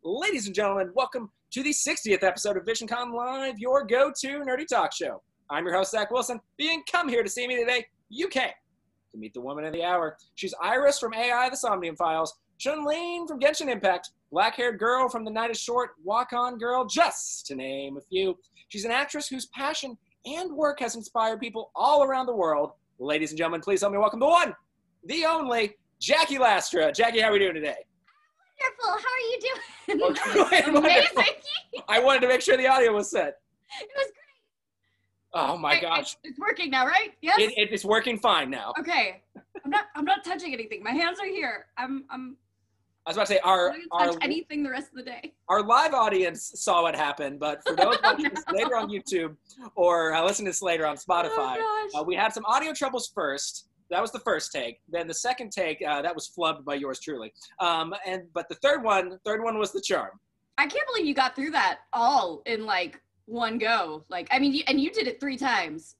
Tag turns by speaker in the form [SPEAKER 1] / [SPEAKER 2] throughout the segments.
[SPEAKER 1] Ladies and gentlemen, welcome to the 60th episode of Visioncon Live, your go-to nerdy talk show. I'm your host, Zach Wilson. Being come here to see me today, you came to meet the woman of the hour. She's Iris from AI, The Somnium Files, Chun-Lin from Genshin Impact, black-haired girl from The Night is Short, walk-on girl, just to name a few. She's an actress whose passion and work has inspired people all around the world. Ladies and gentlemen, please help me welcome the one, the only, Jackie Lastra. Jackie, how are we doing today?
[SPEAKER 2] Wonderful. How are you doing?
[SPEAKER 1] Amazing. I wanted to make sure the audio was set.
[SPEAKER 2] It was great.
[SPEAKER 1] Oh my gosh.
[SPEAKER 2] It's working now, right? Yes.
[SPEAKER 1] It's working fine now.
[SPEAKER 2] Okay. I'm not touching anything. My hands are here.
[SPEAKER 1] I was about to say
[SPEAKER 2] I don't touch anything the rest of the day.
[SPEAKER 1] Our live audience saw what happened, but for those watching this later on YouTube or listening to this later on Spotify, we had some audio troubles first. That was the first take. Then the second take, that was flubbed by yours truly. But the third one was the charm.
[SPEAKER 2] I can't believe you got through that all in like one go. Like, I mean, you did it 3 times.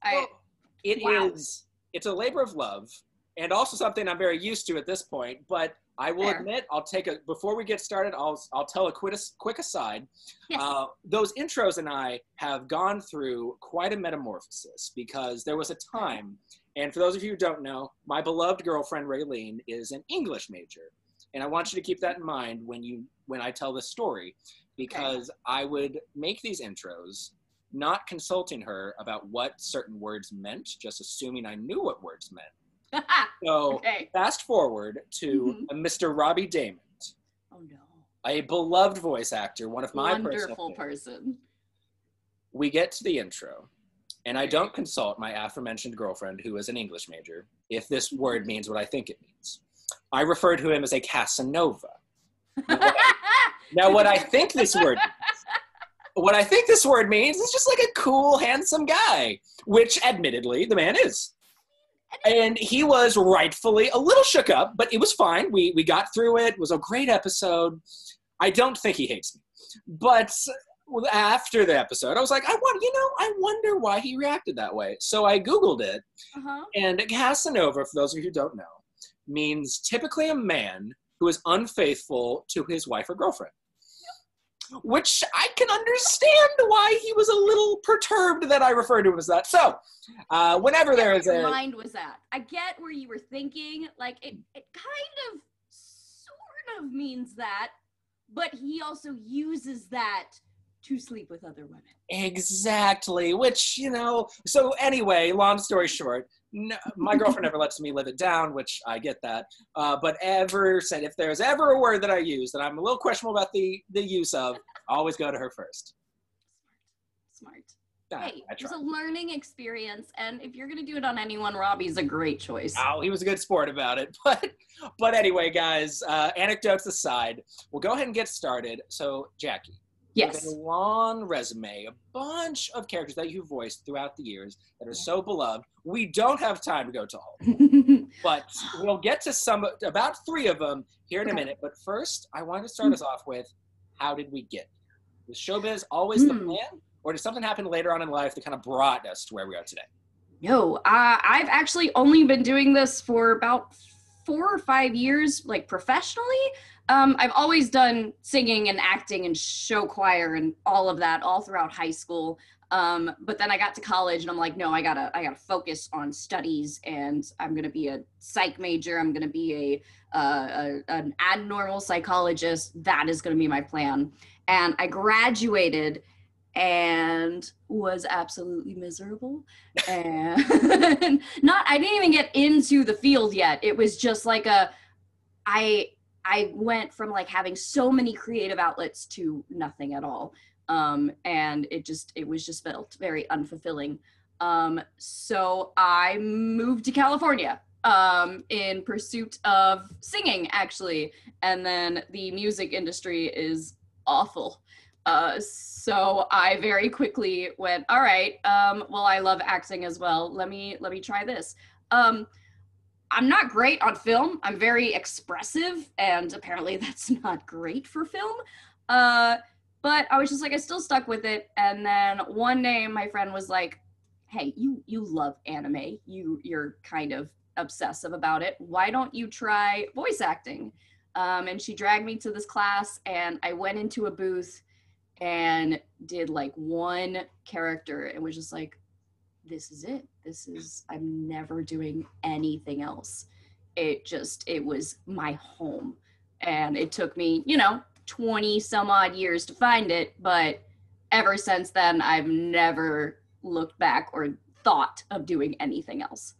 [SPEAKER 1] It's a labor of love and also something I'm very used to at this point. But I will admit, before we get started, I'll tell a quick aside.
[SPEAKER 2] Yes.
[SPEAKER 1] Those intros and I have gone through quite a metamorphosis because there was a time. And for those of you who don't know, my beloved girlfriend, Raylene, is an English major. And I want you to keep that in mind when I tell this story, because I would make these intros not consulting her about what certain words meant, just assuming I knew what words meant. So fast forward to Mr. Robbie Damon.
[SPEAKER 2] Oh no.
[SPEAKER 1] A beloved voice actor, one of my
[SPEAKER 2] wonderful person.
[SPEAKER 1] We get to the intro. And I don't consult my aforementioned girlfriend, who is an English major, if this word means what I think it means. I refer to him as a Casanova. Now, what I think this word means is just like a cool, handsome guy, which admittedly the man is. And he was rightfully a little shook up, but it was fine. We got through it. It was a great episode. I don't think he hates me. But after the episode, I was like, I wonder why he reacted that way. So I Googled it, and Casanova, for those of you who don't know, means typically a man who is unfaithful to his wife or girlfriend. Which I can understand why he was a little perturbed that I referred to him as that. So, whenever there is
[SPEAKER 2] your mind was at. I get where you were thinking. Like, it kind of, sort of means that, but he also uses that to sleep with other women. Exactly,
[SPEAKER 1] which, so anyway, long story short, my girlfriend never lets me live it down, which I get that, but ever said if there's ever a word that I use that I'm a little questionable about the use of, I always go to her first.
[SPEAKER 2] Smart. Hey, it was a learning experience, and if you're going to do it on anyone, Robbie's a great choice.
[SPEAKER 1] Oh, he was a good sport about it. But anyway, guys, anecdotes aside, we'll go ahead and get started. So, Jackie.
[SPEAKER 2] Yes.
[SPEAKER 1] A long resume, a bunch of characters that you've voiced throughout the years that are so beloved. We don't have time to go to all of them, but we'll get to about 3 of them here in a minute. But first, I want to start us off with, how did we get here? Was showbiz always the plan, or did something happen later on in life that kind of brought us to where we are today?
[SPEAKER 2] No, I've actually only been doing this for about 4 or 5 years, like professionally. I've always done singing and acting and show choir and all of that all throughout high school. But then I got to college and I'm like, no, I gotta focus on studies, and I'm gonna be a psych major. I'm gonna be an abnormal psychologist. That is gonna be my plan. And I graduated and was absolutely miserable. And I didn't even get into the field yet. It was just like I went from like having so many creative outlets to nothing at all. And it was just felt very unfulfilling. So I moved to California, in pursuit of singing, actually. And then the music industry is awful. So I very quickly went, all right, well, I love acting as well. Let me try this. I'm not great on film. I'm very expressive, and apparently that's not great for film. But I was just like, I still stuck with it. And then one day my friend was like, hey, you love anime. You're kind of obsessive about it. Why don't you try voice acting? And she dragged me to this class, and I went into a booth and did like one character and was just like, this is it. I'm never doing anything else. It was my home. And it took me, 20 some odd years to find it. But ever since then, I've never looked back or thought of doing anything else.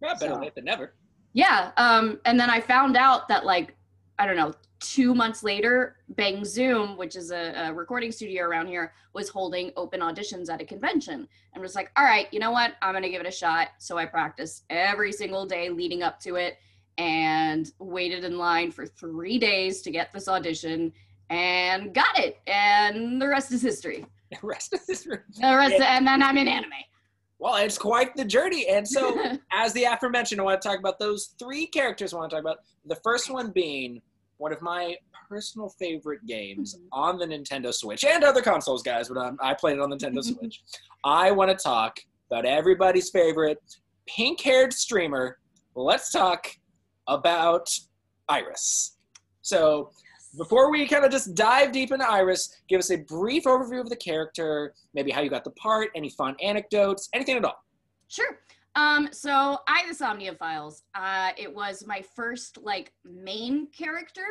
[SPEAKER 1] Yeah, better late than never.
[SPEAKER 2] Yeah. And then I found out that, like, I don't know, 2 months later, Bang Zoom, which is a recording studio around here, was holding open auditions at a convention. And was like, all right, you know what? I'm going to give it a shot. So I practiced every single day leading up to it and waited in line for 3 days to get this audition and got it. And the rest is history.
[SPEAKER 1] The rest is history.
[SPEAKER 2] And then I'm in anime.
[SPEAKER 1] Well, it's quite the journey. And so, as the aforementioned, I want to talk about those 3 characters I want to talk about. The first one being one of my personal favorite games on the Nintendo Switch and other consoles, guys, but I played it on the Nintendo Switch. I want to talk about everybody's favorite pink-haired streamer. Let's talk about Iris. So, before we kind of just dive deep into Iris, give us a brief overview of the character, maybe how you got the part, any fun anecdotes, anything at all.
[SPEAKER 2] Sure. So I, the Somnium Files, it was my first, like, main character.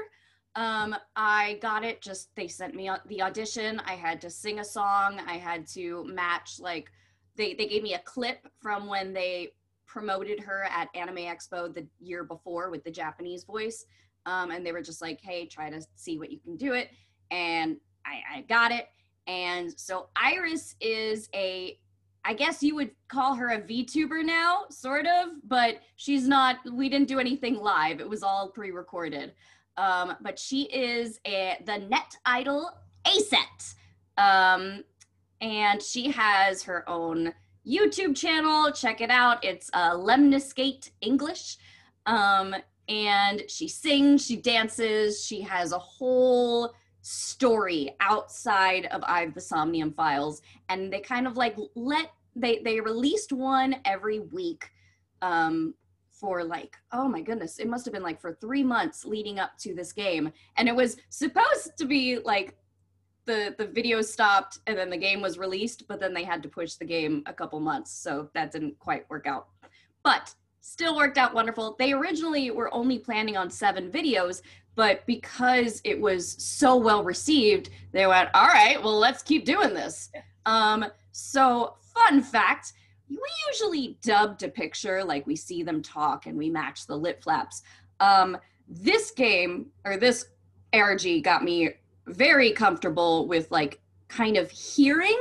[SPEAKER 2] I got it, they sent me the audition. I had to sing a song. I had to match, like, they gave me a clip from when they promoted her at Anime Expo the year before with the Japanese voice. And they were just like, hey, try to see what you can do it. And I got it. And so Iris is I guess you would call her a VTuber now, sort of, but she's not, we didn't do anything live. It was all pre-recorded. But she is the net idol ASET. And she has her own YouTube channel. Check it out. It's Lemniscate English. And she sings, she dances, she has a whole story outside of the Somnium Files. And they kind of like they released one every week for like, oh my goodness, it must have been like for 3 months leading up to this game. And it was supposed to be like the video stopped and then the game was released, but then they had to push the game a couple months. So that didn't quite work out. But still worked out wonderful. They originally were only planning on 7 videos, but because it was so well received, they went, all right, well, let's keep doing this. So fun fact, we usually dub to picture, like we see them talk and we match the lip flaps. This game, or this ARG, got me very comfortable with like kind of hearing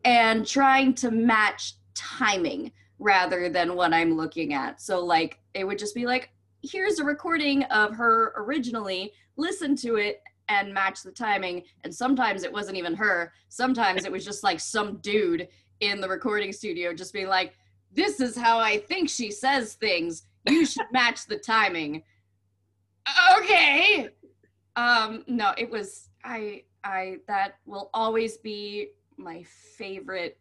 [SPEAKER 2] and trying to match timing rather than what I'm looking at. So like, it would just be like, here's a recording of her originally, listen to it and match the timing. And sometimes it wasn't even her. Sometimes it was just like some dude in the recording studio just being like, this is how I think she says things. You should match the timing. Okay. No, it was, that will always be my favorite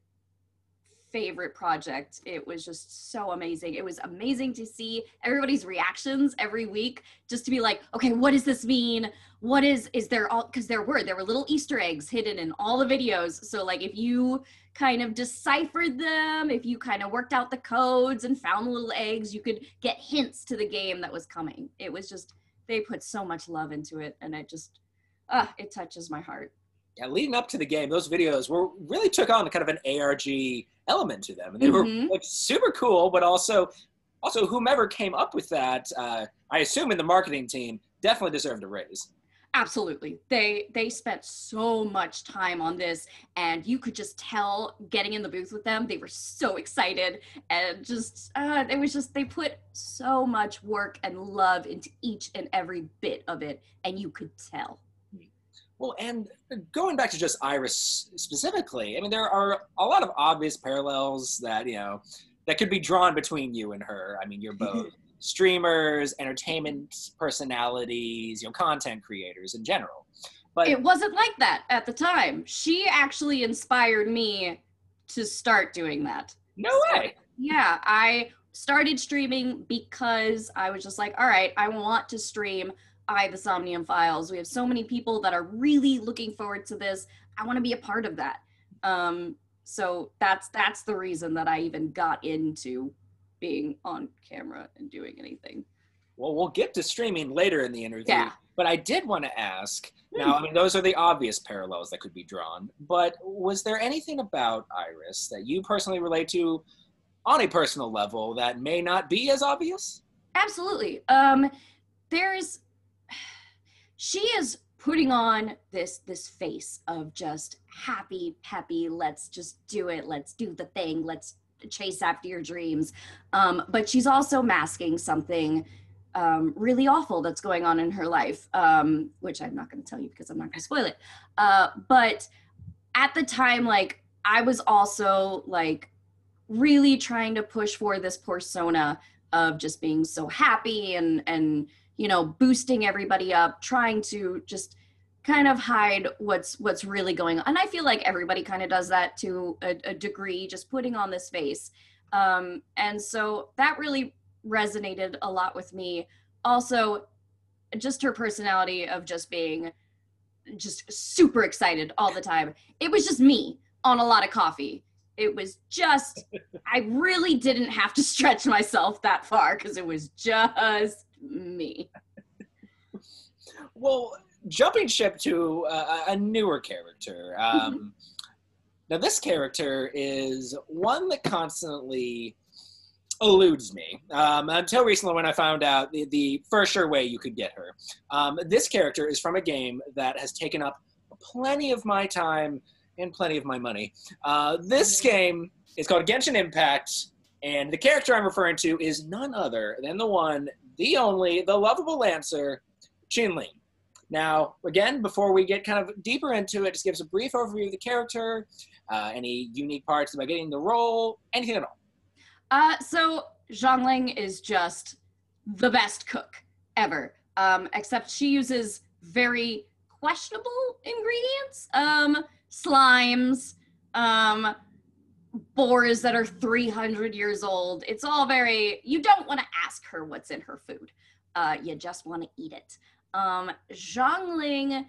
[SPEAKER 2] project. It was just so amazing. It was amazing to see everybody's reactions every week, just to be like, okay, what does this mean? What is there all, because there were little Easter eggs hidden in all the videos. So like if you kind of deciphered them, if you kind of worked out the codes and found the little eggs, you could get hints to the game that was coming. It was just, they put so much love into it, and it just, it touches my heart.
[SPEAKER 1] Yeah, leading up to the game, those videos really took on kind of an ARG element to them. And they were like super cool, but also whomever came up with that, I assume in the marketing team, definitely deserved a raise.
[SPEAKER 2] Absolutely. They spent so much time on this, and you could just tell getting in the booth with them, they were so excited, and just, it was just, they put so much work and love into each and every bit of it, and you could tell.
[SPEAKER 1] Well, and going back to just Iris specifically, I mean, there are a lot of obvious parallels that, that could be drawn between you and her. I mean, you're both streamers, entertainment personalities, content creators in general. But
[SPEAKER 2] it wasn't like that at the time. She actually inspired me to start doing that.
[SPEAKER 1] No way.
[SPEAKER 2] Yeah, I started streaming because I was just like, all right, I want to stream. the Somnium Files. We have so many people that are really looking forward to this. I want to be a part of that. So that's the reason that I even got into being on camera and doing anything.
[SPEAKER 1] Well, we'll get to streaming later in the interview.
[SPEAKER 2] Yeah.
[SPEAKER 1] But I did want to ask, now, I mean, those are the obvious parallels that could be drawn, but was there anything about Iris that you personally relate to on a personal level that may not be as obvious?
[SPEAKER 2] Absolutely. She is putting on this face of just happy, peppy, let's just do it, let's do the thing, let's chase after your dreams. But she's also masking something really awful that's going on in her life, which I'm not going to tell you because I'm not going to spoil it. But at the time, like, I was also like really trying to push for this persona of just being so happy and you know, boosting everybody up, trying to just kind of hide what's really going on. And I feel like everybody kind of does that to a degree, just putting on this face. And so that really resonated a lot with me. Also, just her personality of just being just super excited all the time. It was just me on a lot of coffee. It was just, I really didn't have to stretch myself that far because it was just me.
[SPEAKER 1] Well, jumping ship to a newer character. Now, this character is one that constantly eludes me. Until recently when I found out the for sure way you could get her. This character is from a game that has taken up plenty of my time and plenty of my money. This game is called Genshin Impact, and the character I'm referring to is none other than the one, the only, the lovable Lancer, Qinling. Now, again, before we get kind of deeper into it, just give us a brief overview of the character, any unique parts about getting the role, anything at all.
[SPEAKER 2] So Zhongling is just the best cook ever, except she uses very questionable ingredients, slimes, boars that are 300 years old. It's all very, you don't want to ask her what's in her food. You just want to eat it. Zhongling,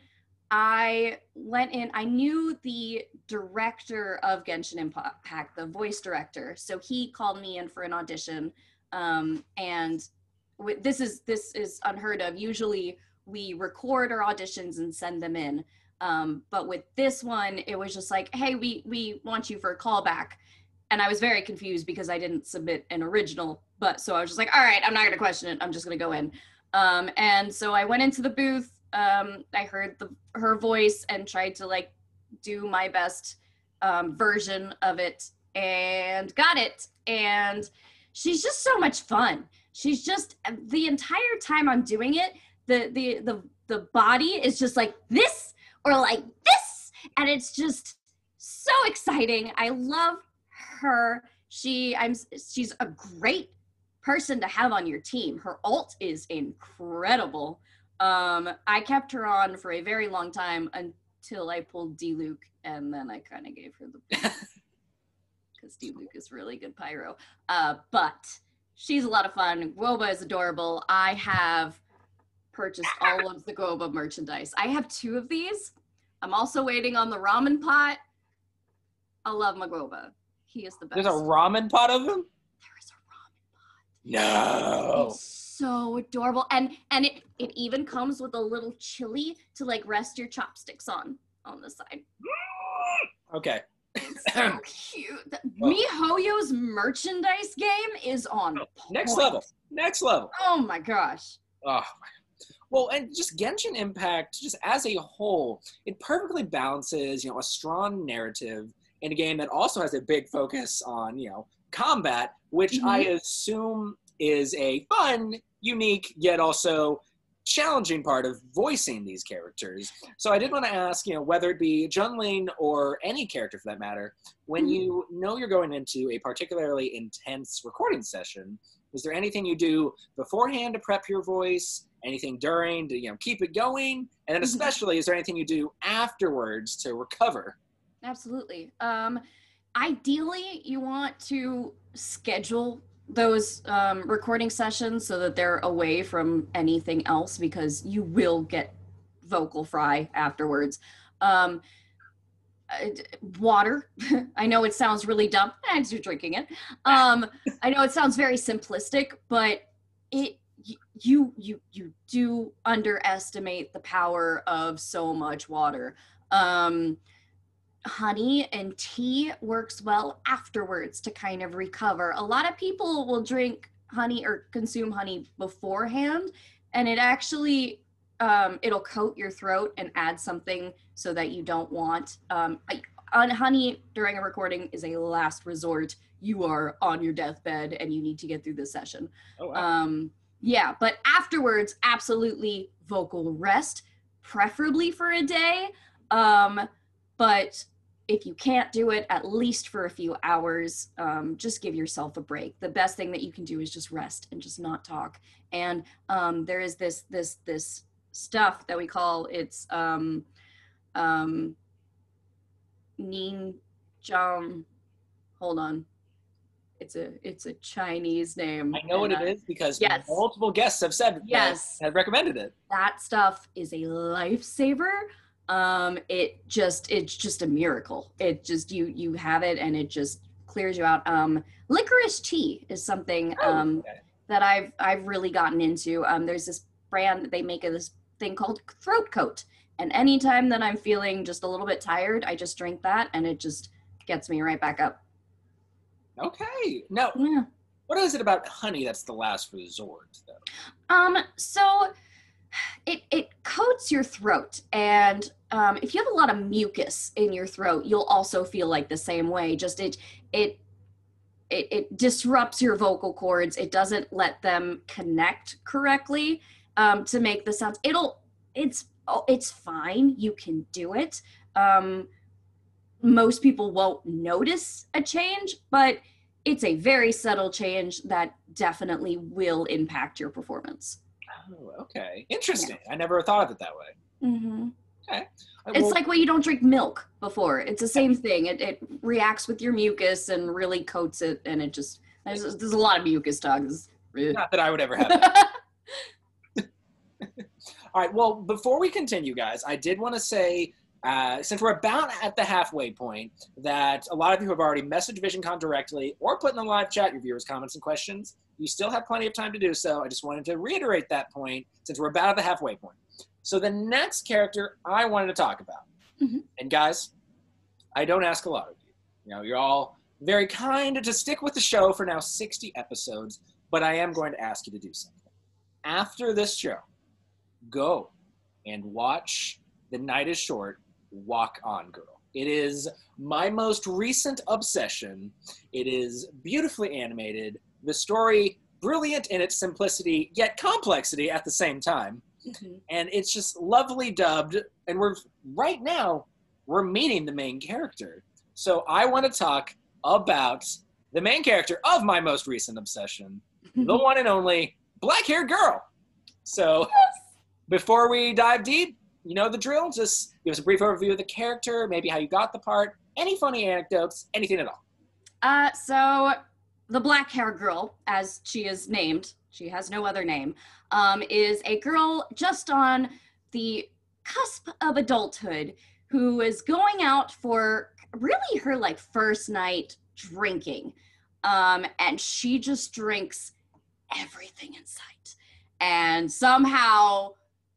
[SPEAKER 2] I went in, I knew the director of Genshin Impact, the voice director, so he called me in for an audition, and this is unheard of. Usually we record our auditions and send them in, but with this one, it was just like, hey, we want you for a callback, and I was very confused because I didn't submit an original, but so I was just like, all right, I'm not going to question it, I'm just going to go in. And so I went into the booth, I heard her voice and tried to like do my best version of it and got it. And she's just so much fun. She's just, the entire time I'm doing it, the body is just like this or like this. And it's just so exciting. I love her. She's a great person to have on your team. Her ult is incredible. I kept her on for a very long time until I pulled D-Luke, and then I kind of gave her the because D-Luke is really good pyro. But she's a lot of fun. Guoba is adorable. I have purchased all of the Guoba merchandise. I have 2 of these. I'm also waiting on the ramen pot. I love my Guoba. He is the best.
[SPEAKER 1] There's a ramen pot of them?
[SPEAKER 2] There is a ramen pot.
[SPEAKER 1] No.
[SPEAKER 2] It's so adorable. And it even comes with a little chili to like rest your chopsticks on the side.
[SPEAKER 1] Okay.
[SPEAKER 2] It's so cute. MiHoYo's merchandise game is on point.
[SPEAKER 1] Next level.
[SPEAKER 2] Oh my gosh.
[SPEAKER 1] Oh, well, and just Genshin Impact, just as a whole, it perfectly balances, a strong narrative in a game that also has a big focus on, combat, which I assume is a fun, unique, yet also challenging part of voicing these characters. So I did want to ask, whether it be Junling or any character for that matter, when you know you're going into a particularly intense recording session, is there anything you do beforehand to prep your voice? Anything during to keep it going? And then especially, is there anything you do afterwards to recover?
[SPEAKER 2] Absolutely. Ideally, you want to schedule those recording sessions so that they're away from anything else, because you will get vocal fry afterwards. Water. I know it sounds really dumb as you're drinking it. I know it sounds very simplistic, but you do underestimate the power of so much water. Honey and tea works well afterwards to kind of recover. A lot of people will drink honey or consume honey beforehand, and it actually it'll coat your throat and add something so that you don't want. Honey during a recording is a last resort. You are on your deathbed and you need to get through this session.
[SPEAKER 1] Oh, wow.
[SPEAKER 2] Yeah, but afterwards, absolutely vocal rest, preferably for a day. But if you can't do it, at least for a few hours, just give yourself a break. The best thing that you can do is just rest and just not talk. And there is this stuff that we call, it's Nin Jam. Hold on. It's a Chinese name.
[SPEAKER 1] I know what it is because
[SPEAKER 2] yes.
[SPEAKER 1] multiple guests have said
[SPEAKER 2] yes.
[SPEAKER 1] have recommended it.
[SPEAKER 2] That stuff is a lifesaver. It's just a miracle. It just you have it and it just clears you out. Licorice Tea is something that I've really gotten into. There's this brand that they make of this thing called throat coat, and anytime that I'm feeling just a little bit tired, I just drink that and it just gets me right back up.
[SPEAKER 1] Okay. Now, what is it about honey that's the last resort, though?
[SPEAKER 2] So it coats your throat, and if you have a lot of mucus in your throat, you'll also feel like the same way. Just it disrupts your vocal cords. It doesn't let them connect correctly to make the sounds. It's fine. You can do it. Most people won't notice a change, but it's a very subtle change that definitely will impact your performance.
[SPEAKER 1] Oh, okay. Interesting. Yeah. I never thought of it that way.
[SPEAKER 2] Mm-hmm.
[SPEAKER 1] Okay.
[SPEAKER 2] It's like when you don't drink milk before. It's the same thing. It reacts with your mucus and really coats it, and it just, there's a lot of mucus talk.
[SPEAKER 1] Not that I would ever have it. All right. Well, before we continue, guys, I did want to say, since we're about at the halfway point, that a lot of you have already messaged Visioncon directly or put in the live chat your viewers' comments and questions. You still have plenty of time to do so. I just wanted to reiterate that point since we're about at the halfway point. So the next character I wanted to talk about, and guys, I don't ask a lot of you. You know, you're all very kind to stick with the show for now 60 episodes, but I am going to ask you to do something. After this show, go and watch The Night is Short, Walk On Girl. It is my most recent obsession. It is beautifully animated. The story, brilliant in its simplicity, yet complexity at the same time. And it's just lovely dubbed. And right now, we're meeting the main character. So I want to talk about the main character of my most recent obsession, the one and only black-haired girl. So before we dive deep, you know the drill. Just give us a brief overview of the character, maybe how you got the part, any funny anecdotes, anything at all.
[SPEAKER 2] So the black-haired girl, as she is named, she has no other name, is a girl just on the cusp of adulthood who is going out for really her like first night drinking. And she just drinks everything in sight and somehow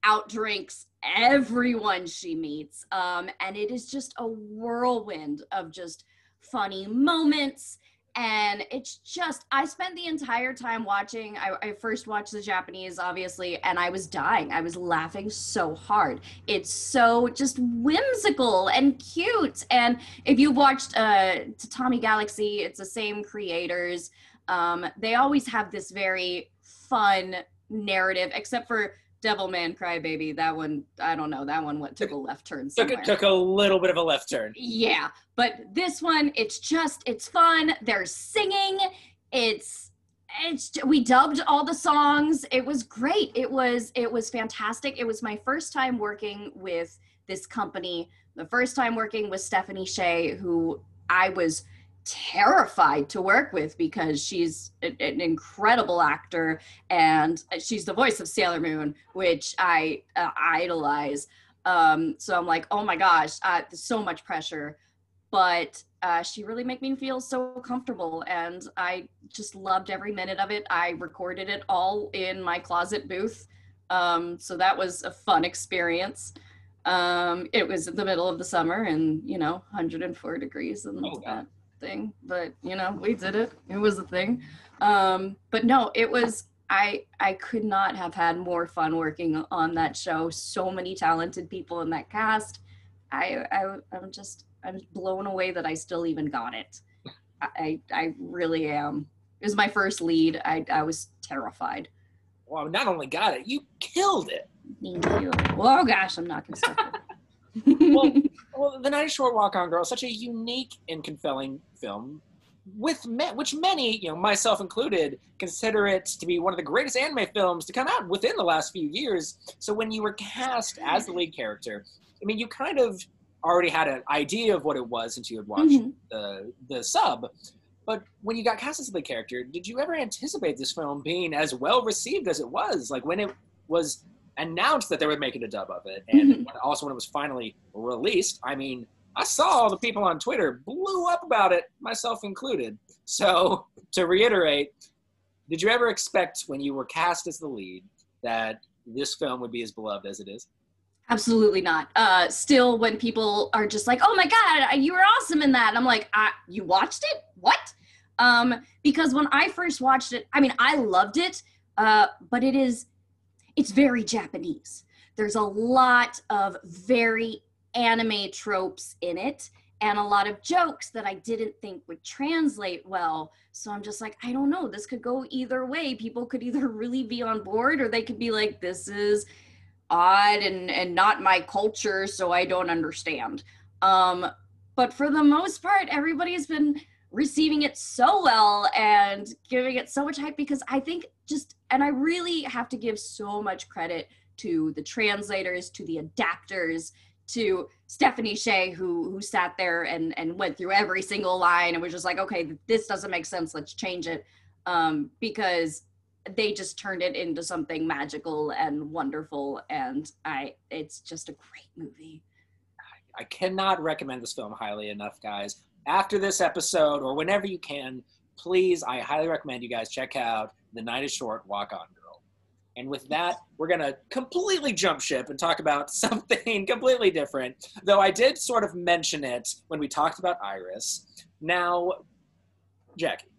[SPEAKER 2] outdrinks everyone she meets. And it is just a whirlwind of just funny moments. And it's just, I spent the entire time watching, I first watched the Japanese, obviously, and I was dying. I was laughing so hard. It's so just whimsical and cute. And if you've watched Tatami Galaxy, it's the same creators. They always have this very fun narrative, except for Devilman Crybaby. That one, I don't know, that one took a left turn somewhere.
[SPEAKER 1] Took a little bit of a left turn.
[SPEAKER 2] Yeah, but this one, it's fun. There's singing. We dubbed all the songs. It was great. It was fantastic. It was my first time working with this company, the first time working with Stephanie Shea, who I was terrified to work with because she's an incredible actor, and she's the voice of Sailor Moon, which I idolize. So I'm like, oh my gosh, there's so much pressure, but she really made me feel so comfortable, and I just loved every minute of it. I recorded it all in my closet booth, so that was a fun experience. It was in the middle of the summer, and 104 degrees and that thing, but we did it. It was a thing. But no, it was, I could not have had more fun working on that show. So many talented people in that cast. I'm blown away that I still even got it. I really am. It was my first lead. I was terrified.
[SPEAKER 1] Well, not only got it, you killed it.
[SPEAKER 2] Thank you. Oh gosh, I'm not gonna stop it.
[SPEAKER 1] Well, The Night is Short, Walk On Girl is such a unique and compelling film, which many, myself included, consider it to be one of the greatest anime films to come out within the last few years. So when you were cast as the lead character, I mean, you kind of already had an idea of what it was since you had watched the sub. But when you got cast as the lead character, did you ever anticipate this film being as well received as it was? Like when it was announced that they were making a dub of it, and also when it was finally released, I mean, I saw all the people on Twitter blew up about it, myself included. So to reiterate, did you ever expect when you were cast as the lead that this film would be as beloved as it is?
[SPEAKER 2] Absolutely not. Still, when people are just like, oh my God, you were awesome in that. And I'm like, you watched it? What? Because when I first watched it, I mean, I loved it, but it's very Japanese. There's a lot of very anime tropes in it, and a lot of jokes that I didn't think would translate well. So I'm just like, I don't know. This could go either way. People could either really be on board, or they could be like, this is odd and not my culture, so I don't understand. But for the most part, everybody's been receiving it so well and giving it so much hype, because I think and I really have to give so much credit to the translators, to the adapters, to Stephanie Shea, who sat there and went through every single line and was just like, okay, this doesn't make sense, let's change it, because they just turned it into something magical and wonderful, and it's just a great movie.
[SPEAKER 1] I cannot recommend this film highly enough, guys. After this episode, or whenever you can, please, I highly recommend you guys check out The Night is Short, Walk On Girl. And with that, we're going to completely jump ship and talk about something completely different, though I did sort of mention it when we talked about Iris. Now, Jackie,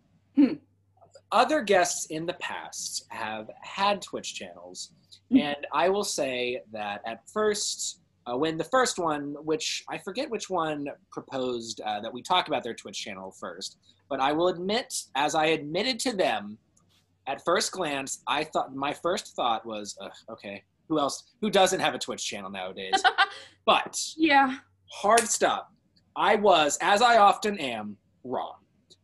[SPEAKER 1] other guests in the past have had Twitch channels, and I will say that at first, when the first one, which I forget which one proposed that we talk about their Twitch channel first, but I will admit, as I admitted to them, at first glance, my first thought was, okay, who doesn't have a Twitch channel nowadays? But,
[SPEAKER 2] yeah,
[SPEAKER 1] hard stop. I was, as I often am, wrong.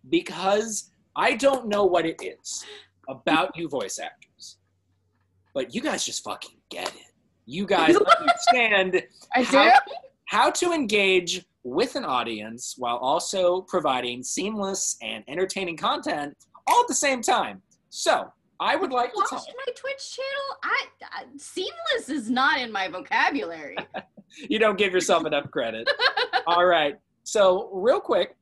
[SPEAKER 1] Because I don't know what it is about you voice actors, but you guys just fucking get it. You guys understand how to engage with an audience while also providing seamless and entertaining content all at the same time. So I would like to
[SPEAKER 2] watch my Twitch channel. Seamless is not in my vocabulary.
[SPEAKER 1] You don't give yourself enough credit. All right. So real quick,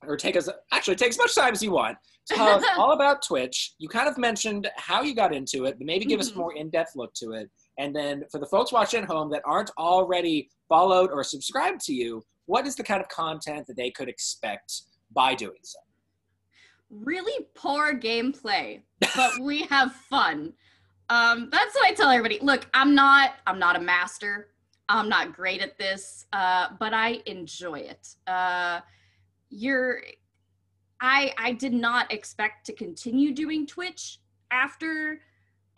[SPEAKER 1] or take as much time as you want. Tell us all about Twitch. You kind of mentioned how you got into it, but maybe give us a more in-depth look to it. And then for the folks watching at home that aren't already followed or subscribed to you, what is the kind of content that they could expect by doing so?
[SPEAKER 2] Really poor gameplay, but we have fun. That's what I tell everybody. Look, I'm not a master. I'm not great at this, but I enjoy it. I did not expect to continue doing Twitch after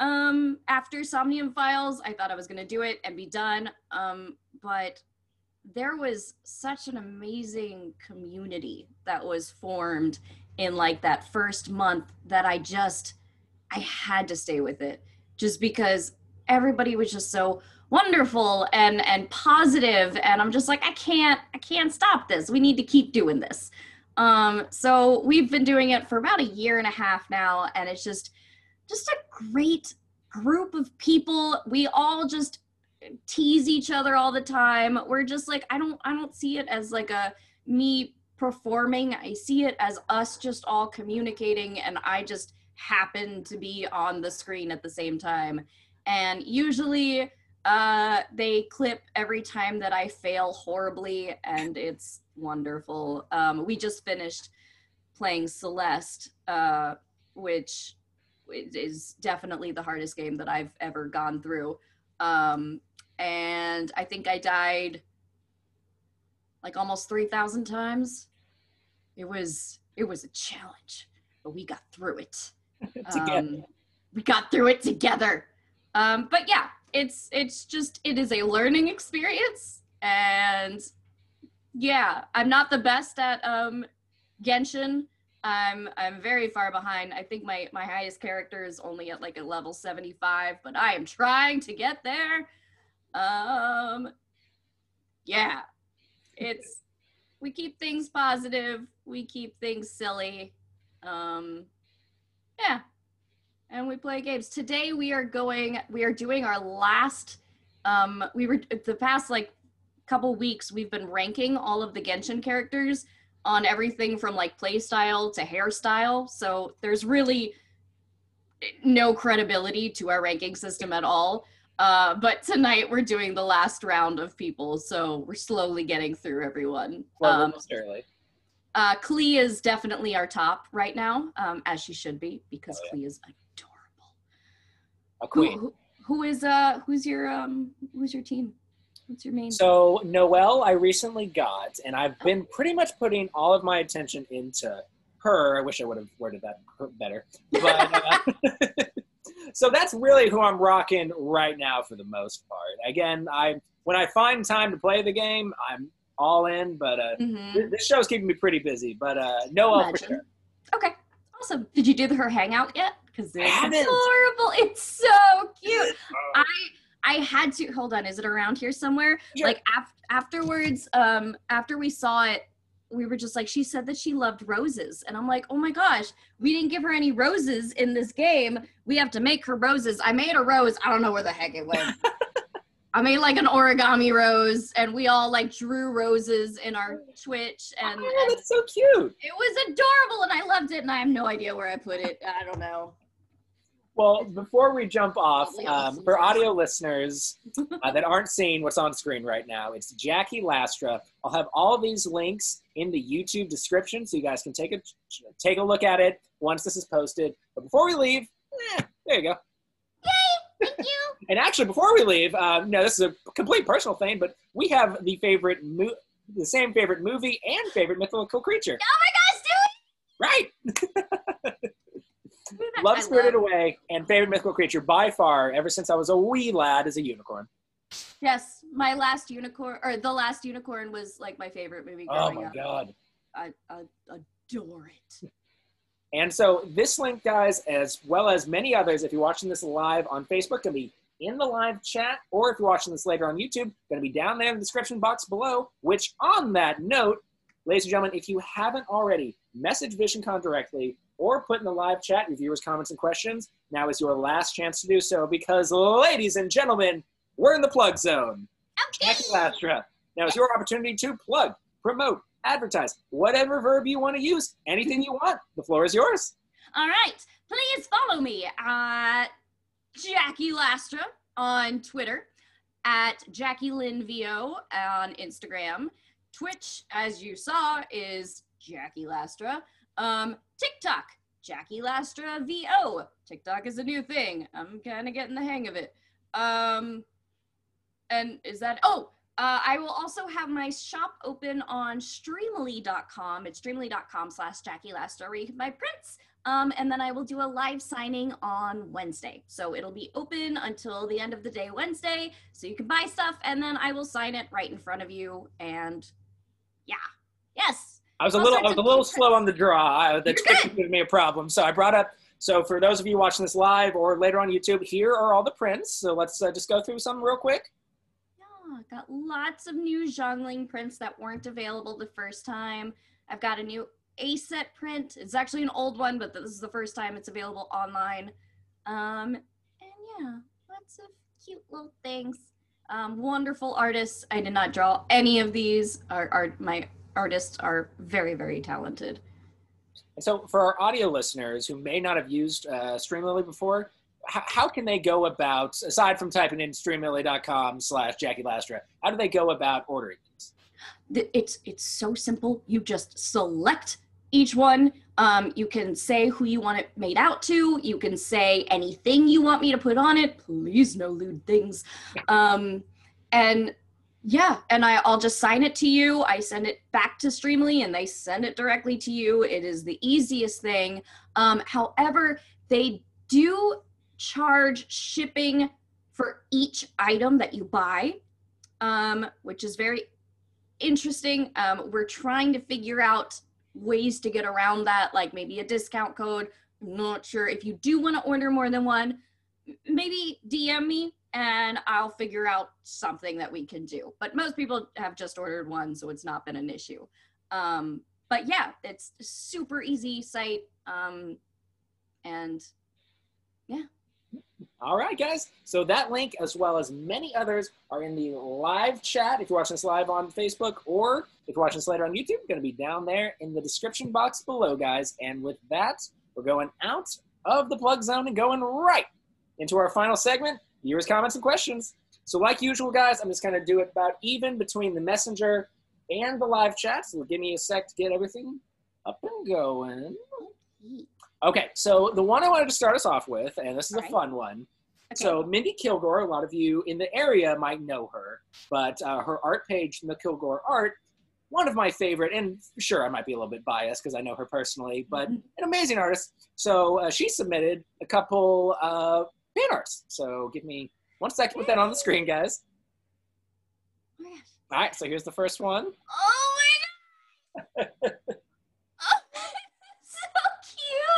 [SPEAKER 2] Somnium Files. I thought I was going to do it and be done. But there was such an amazing community that was formed in like that first month that I had to stay with it, just because everybody was just so wonderful and positive. And I'm just like, I can't stop this. We need to keep doing this. So we've been doing it for about a year and a half now, and it's just a great group of people. We all just tease each other all the time. We're just like, I don't see it as like a me performing. I see it as us just all communicating, and I just happen to be on the screen at the same time. And usually they clip every time that I fail horribly, and it's wonderful. We just finished playing Celeste, which is definitely the hardest game that I've ever gone through. And I think I died like almost 3,000 times. It was a challenge, but we got through it. We got through it together. But yeah, it is a learning experience, and yeah, I'm not the best at Genshin. I'm very far behind. I think my highest character is only at like a level 75, but I am trying to get there. Yeah, we keep things positive, we keep things silly. Yeah, and we play games. Today we are doing our last, the past like couple weeks, we've been ranking all of the Genshin characters on everything from like play style to hairstyle. So there's really no credibility to our ranking system at all. But tonight we're doing the last round of people, so we're slowly getting through everyone.
[SPEAKER 1] Well, early.
[SPEAKER 2] Klee is definitely our top right now, as she should be, because Klee is adorable.
[SPEAKER 1] A queen.
[SPEAKER 2] Who's your team? What's your main?
[SPEAKER 1] So Noelle, I recently got, and I've been pretty much putting all of my attention into her. I wish I would have worded that better, but so that's really who I'm rocking right now for the most part. Again, when I find time to play the game, I'm all in, but this show's keeping me pretty busy. But Noelle for sure.
[SPEAKER 2] Okay, awesome. Did you do her hangout yet? Because it's
[SPEAKER 1] adorable.
[SPEAKER 2] It's so cute. I had to, hold on, is it around here somewhere? Yeah. Like afterwards, after we saw it, we were just like, she said that she loved roses. And I'm like, oh my gosh, we didn't give her any roses in this game. We have to make her roses. I made a rose. I don't know where the heck it went. I made like an origami rose, and we all like drew roses in our Twitch. And
[SPEAKER 1] that's so cute.
[SPEAKER 2] It was adorable, and I loved it, and I have no idea where I put it. I don't know.
[SPEAKER 1] Well, before we jump off, for audio listeners that aren't seeing what's on screen right now, it's Jackie Lastra. I'll have all these links in the YouTube description so you guys can take a look at it once this is posted. But before we leave, there you go.
[SPEAKER 2] Yay! Thank you!
[SPEAKER 1] And actually, before we leave, this is a complete personal thing, but we have the same favorite movie and favorite mythical creature.
[SPEAKER 2] Oh my gosh,
[SPEAKER 1] do it! Right! Love Spirited Away, and favorite mythical creature by far, ever since I was a wee lad, is a unicorn.
[SPEAKER 2] Yes, the last unicorn was like my favorite movie growing up.
[SPEAKER 1] Oh my god.
[SPEAKER 2] I adore it.
[SPEAKER 1] And so this link, guys, as well as many others, if you're watching this live on Facebook, going to be in the live chat, or if you're watching this later on YouTube, going to be down there in the description box below, which on that note, ladies and gentlemen, if you haven't already, message Visioncon directly, or put in the live chat your viewers' comments and questions. Now is your last chance to do so, because, ladies and gentlemen, we're in the plug zone.
[SPEAKER 2] Okay.
[SPEAKER 1] Jackie Lastra. Now is your opportunity to plug, promote, advertise, whatever verb you want to use, anything you want. The floor is yours.
[SPEAKER 2] All right. Please follow me at Jackie Lastra on Twitter, at Jackie Lynn VO on Instagram. Twitch, as you saw, is Jackie Lastra. TikTok, Jackie Lastra VO. TikTok is a new thing. I'm kind of getting the hang of it. And is that, I will also have my shop open on Streamily.com. It's Streamily.com/Jackie Lastra, where you can buy prints. And then I will do a live signing on Wednesday. So it'll be open until the end of the day Wednesday, so you can buy stuff, and then I will sign it right in front of you. And yeah, yes.
[SPEAKER 1] I was a little slow on the draw. That's giving me a problem. So I brought up, so for those of you watching this live or later on YouTube, here are all the prints. So let's just go through some real quick.
[SPEAKER 2] Yeah, got lots of new Zhongling prints that weren't available the first time. I've got a new a set print. It's actually an old one, but this is the first time it's available online. And yeah, lots of cute little things. Wonderful artists. I did not draw any of these. My artists are very, very talented.
[SPEAKER 1] And so for our audio listeners who may not have used Streamlily before, how can they go about, aside from typing in streamlily.com/Jackie Lastra, how do they go about ordering these?
[SPEAKER 2] It's so simple. You just select each one. You can say who you want it made out to. You can say anything you want me to put on it. Please, no lewd things. And yeah, and I'll just sign it to you. I send it back to Streamly and they send it directly to you. It is the easiest thing. However, they do charge shipping for each item that you buy, which is very interesting. We're trying to figure out ways to get around that, like maybe a discount code. I'm not sure. If you do want to order more than one, maybe DM me and I'll figure out something that we can do. But most people have just ordered one, so it's not been an issue. But yeah, it's a super easy site. And yeah.
[SPEAKER 1] All right, guys. So that link, as well as many others, are in the live chat. If you're watching this live on Facebook, or if you're watching this later on YouTube, going to be down there in the description box below, guys. And with that, we're going out of the plug zone and going right into our final segment, viewers' comments and questions. So like usual, guys, I'm just going to do it about even between the messenger and the live chat. So give me a sec to get everything up and going. Okay, so the one I wanted to start us off with, and this is a fun one. Okay. So Mindy Kilgore, a lot of you in the area might know her, but her art page, The Kilgore Art, one of my favorite, and sure, I might be a little bit biased because I know her personally, but an amazing artist. So she submitted a couple fan arts. So give me 1 second to put that on the screen, guys.
[SPEAKER 2] Oh my gosh.
[SPEAKER 1] All right, so here's the first one.
[SPEAKER 2] Oh my god!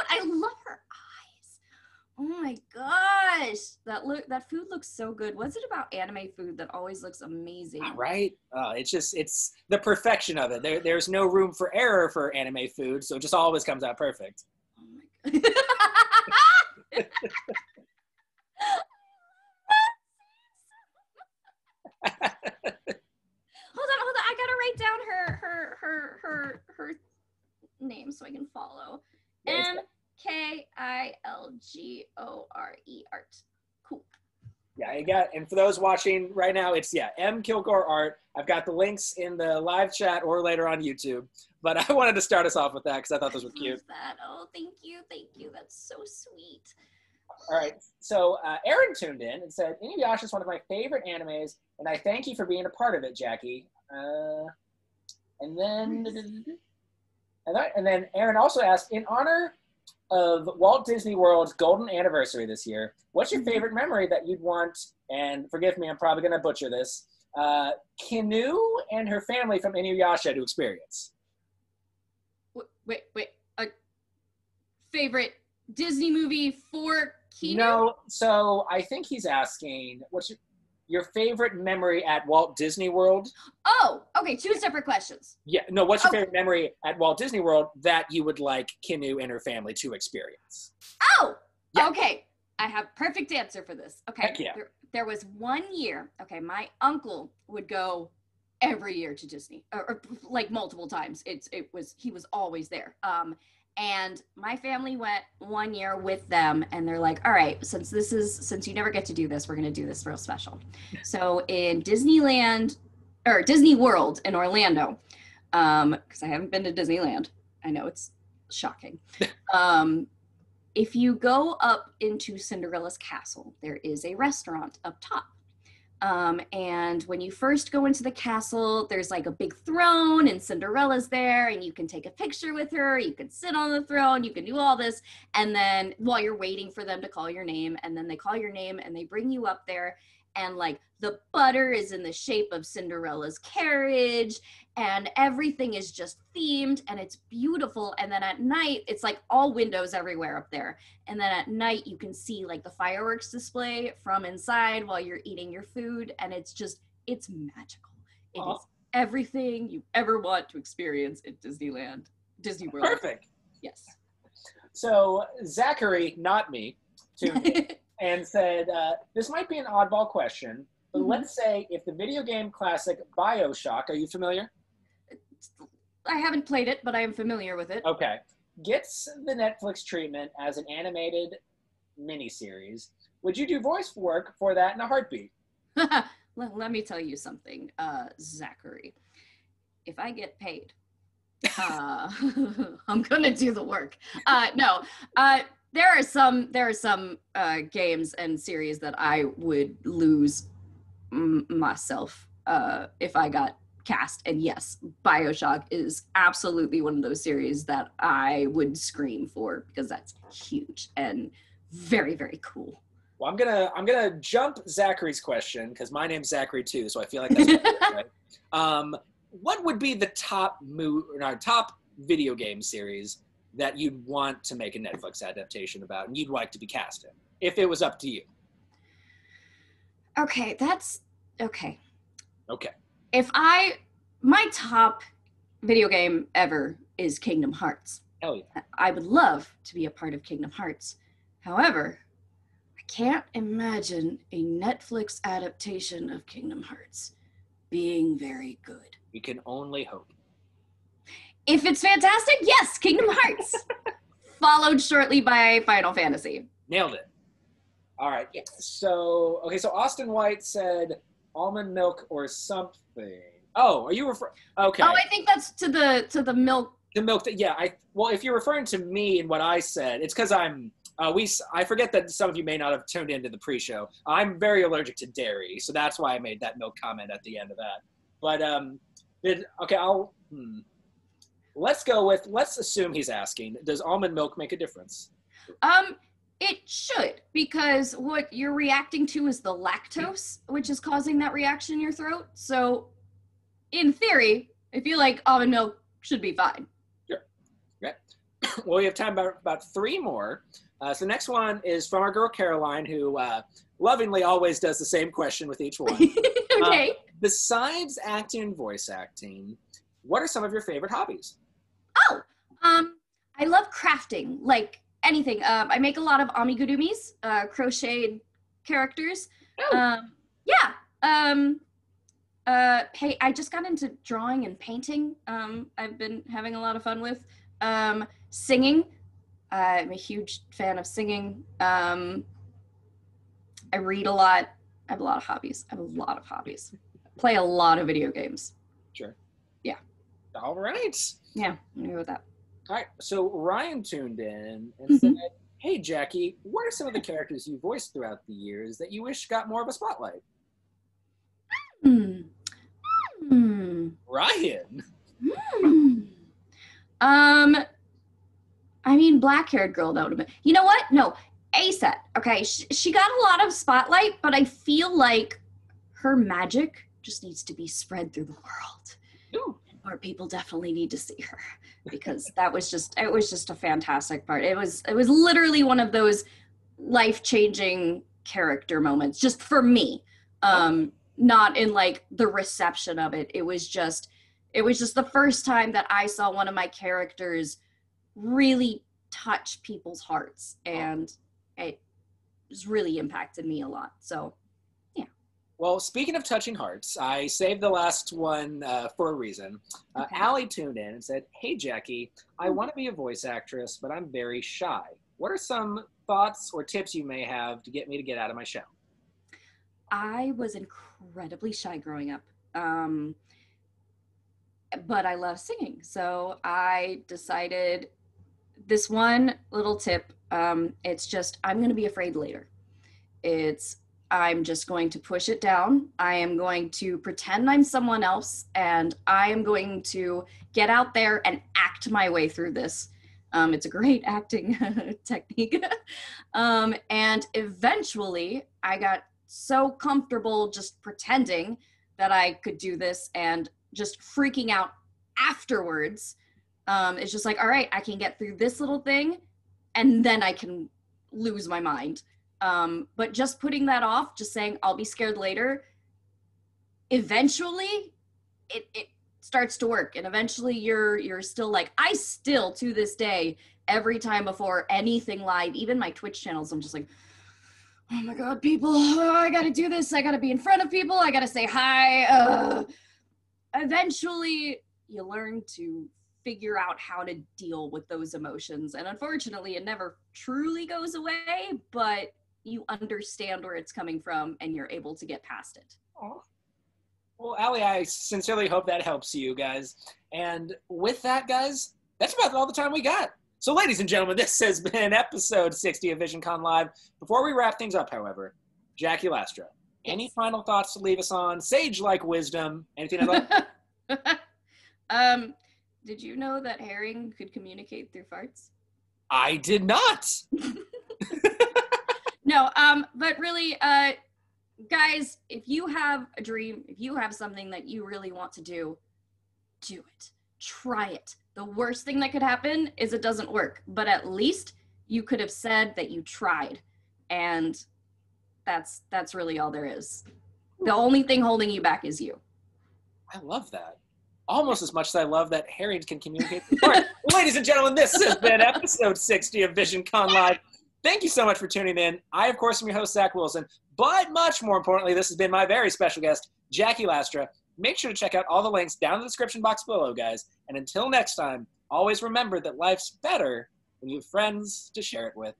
[SPEAKER 2] I love her eyes. Oh my gosh. That food looks so good. What's it about anime food that always looks amazing?
[SPEAKER 1] Right? It's the perfection of it. There's no room for error for anime food, so it just always comes out perfect.
[SPEAKER 2] Oh my god. Hold on. I gotta write down her name so I can follow. Kilgore art. Cool.
[SPEAKER 1] Yeah, and for those watching right now, it's M Kilgore Art. I've got the links in the live chat or later on YouTube. But I wanted to start us off with that because I thought those were cute.
[SPEAKER 2] That. Oh, thank you. That's so sweet.
[SPEAKER 1] All right, so Aaron tuned in and said, Inuyasha is one of my favorite animes, and I thank you for being a part of it, Jackie. And then Aaron also asked, in honor of Walt Disney World's golden anniversary this year, what's your favorite memory that you'd want, and forgive me, I'm probably going to butcher this, Kinu and her family from Inuyasha to experience?
[SPEAKER 2] Wait. Favorite Disney movie for Kinu?
[SPEAKER 1] No, so I think he's asking, what's your favorite memory at Walt Disney World?
[SPEAKER 2] Oh, okay, 2 separate questions.
[SPEAKER 1] Yeah, no, what's your favorite memory at Walt Disney World that you would like Kinu and her family to experience?
[SPEAKER 2] Oh, yeah. Okay. I have perfect answer for this. Okay.
[SPEAKER 1] Heck yeah.
[SPEAKER 2] There was 1 year, okay, my uncle would go every year to Disney, or like multiple times. He was always there. And my family went 1 year with them, and they're like, all right, since you never get to do this, we're going to do this real special. So in Disney World in Orlando, because I haven't been to Disneyland, I know it's shocking. If you go up into Cinderella's castle, there is a restaurant up top. And when you first go into the castle, there's like a big throne and Cinderella's there, and you can take a picture with her, you can sit on the throne, you can do all this. And then while you're waiting for them to call your name, and then they call your name and they bring you up there, and like the butter is in the shape of Cinderella's carriage, and everything is just themed, and it's beautiful. And then at night, it's like all windows everywhere up there. And then at night, you can see like the fireworks display from inside while you're eating your food. And it's magical. It is everything you ever want to experience at Disneyland. Disney World.
[SPEAKER 1] Perfect.
[SPEAKER 2] Yes.
[SPEAKER 1] So Zachary, not me, tuned in and said, this might be an oddball question, but let's say if the video game classic BioShock, are you familiar?
[SPEAKER 2] I haven't played it, but I am familiar with it.
[SPEAKER 1] Okay. Gets the Netflix treatment as an animated miniseries, would you do voice work for that in a heartbeat?
[SPEAKER 2] Let me tell you something, Zachary. If I get paid, I'm gonna do the work. No, there are some games and series that I would lose myself if I got cast. And yes, BioShock is absolutely one of those series that I would scream for because that's huge and very, very cool.
[SPEAKER 1] Well, I'm gonna jump Zachary's question because my name's Zachary too, so I feel like that's right. What would be the top video game series that you'd want to make a Netflix adaptation about and you'd like to be cast in, if it was up to you?
[SPEAKER 2] Okay, that's okay.
[SPEAKER 1] Okay.
[SPEAKER 2] My top video game ever is Kingdom Hearts.
[SPEAKER 1] Hell yeah.
[SPEAKER 2] I would love to be a part of Kingdom Hearts. However, I can't imagine a Netflix adaptation of Kingdom Hearts being very good.
[SPEAKER 1] We can only hope.
[SPEAKER 2] If it's fantastic, yes, Kingdom Hearts. Followed shortly by Final Fantasy.
[SPEAKER 1] Nailed it. All right.
[SPEAKER 2] Yes.
[SPEAKER 1] So Austin White said almond milk or something. Oh, are you referring? Okay.
[SPEAKER 2] Oh, I think that's to the milk.
[SPEAKER 1] The milk. Yeah. Well, if you're referring to me and what I said, it's because I'm. I forget that some of you may not have tuned into the pre-show. I'm very allergic to dairy, so that's why I made that milk comment at the end of that. But let's assume he's asking, does almond milk make a difference?
[SPEAKER 2] It should, because what you're reacting to is the lactose, which is causing that reaction in your throat. So, in theory, I feel like almond milk should be fine.
[SPEAKER 1] Sure. Okay. Well, we have time about 3 more. So the next one is from our girl Caroline, who lovingly always does the same question with each one.
[SPEAKER 2] Okay.
[SPEAKER 1] Besides acting and voice acting, what are some of your favorite hobbies?
[SPEAKER 2] Oh, I love crafting, like anything. I make a lot of amigurumis, crocheted characters.
[SPEAKER 1] Oh.
[SPEAKER 2] I just got into drawing and painting. I've been having a lot of fun with singing. I'm a huge fan of singing. I read a lot. I have a lot of hobbies. Play a lot of video games.
[SPEAKER 1] Sure.
[SPEAKER 2] Yeah.
[SPEAKER 1] All right.
[SPEAKER 2] Yeah, I'm gonna go with that.
[SPEAKER 1] All right. So Ryan tuned in and said, hey, Jackie, what are some of the characters you voiced throughout the years that you wish got more of a spotlight? Ryan.
[SPEAKER 2] I mean, black-haired girl, that would have been. You know what? No, Aset. Okay, she got a lot of spotlight, but I feel like her magic just needs to be spread through the world.
[SPEAKER 1] Ooh.
[SPEAKER 2] More people definitely need to see her because it was just a fantastic part. It was literally one of those life-changing character moments, just for me. Not in like the reception of it. It was just the first time that I saw one of my characters really touch people's hearts, and it just really impacted me a lot. So, yeah.
[SPEAKER 1] Well, speaking of touching hearts, I saved the last one for a reason.
[SPEAKER 2] Okay.
[SPEAKER 1] Allie tuned in and said, hey, Jackie, I want to be a voice actress, but I'm very shy. What are some thoughts or tips you may have to get me to get out of my shell?
[SPEAKER 2] I was incredibly shy growing up. But I love singing. So I decided this one little tip, it's just, I'm going to be afraid later. I'm just going to push it down. I am going to pretend I'm someone else, and I am going to get out there and act my way through this. It's a great acting technique. And eventually I got so comfortable just pretending that I could do this and just freaking out afterwards. It's just like, all right, I can get through this little thing and then I can lose my mind. But just putting that off, just saying I'll be scared later, eventually it starts to work, and eventually you're still like, I still to this day, every time before anything live, even my Twitch channels, I'm just like, oh my god, people, I gotta do this, I gotta be in front of people, I gotta say hi. Eventually you learn to figure out how to deal with those emotions, and unfortunately it never truly goes away, but you understand where it's coming from and you're able to get past it.
[SPEAKER 1] Aww. Well, Allie, I sincerely hope that helps you guys. And with that, guys, that's about all the time we got. So, ladies and gentlemen, this has been episode 60 of Visioncon Live. Before we wrap things up, however, Jackie Lastra, any final thoughts to leave us on? Sage-like wisdom, anything I'd like?
[SPEAKER 2] Did you know that herring could communicate through farts?
[SPEAKER 1] I did not.
[SPEAKER 2] No, but really, guys, if you have a dream, if you have something that you really want to do it. Try it. The worst thing that could happen is it doesn't work, but at least you could have said that you tried, and that's really all there is. The only thing holding you back is you.
[SPEAKER 1] I love that. Almost as much as I love that herrings can communicate. All right, ladies and gentlemen, this has been episode 60 of Visioncon Live. Thank you so much for tuning in. I, of course, am your host, Zach Wilson, but much more importantly, this has been my very special guest, Jackie Lastra. Make sure to check out all the links down in the description box below, guys. And until next time, always remember that life's better when you have friends to share it with.